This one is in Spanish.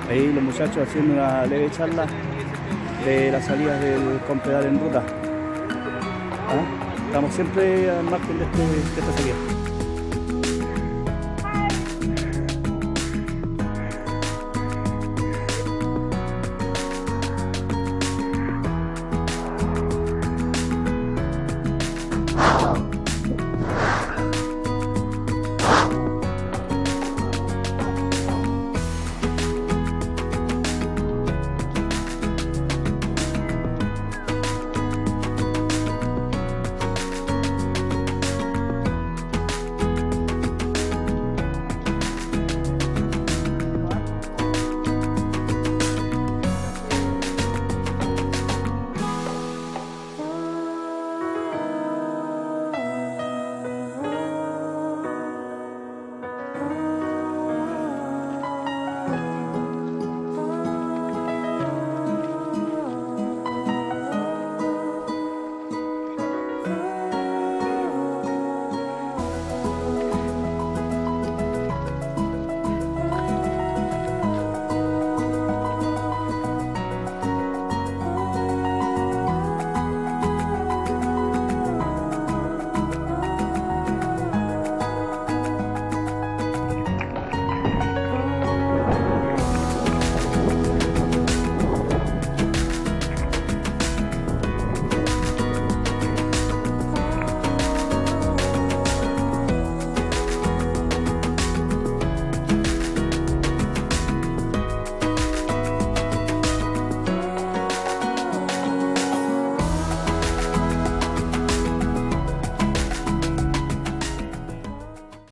Ahí los muchachos haciendo una leve charla de las salidas con pedal en ruta. ¿Ah? Estamos siempre al margen de esta salida.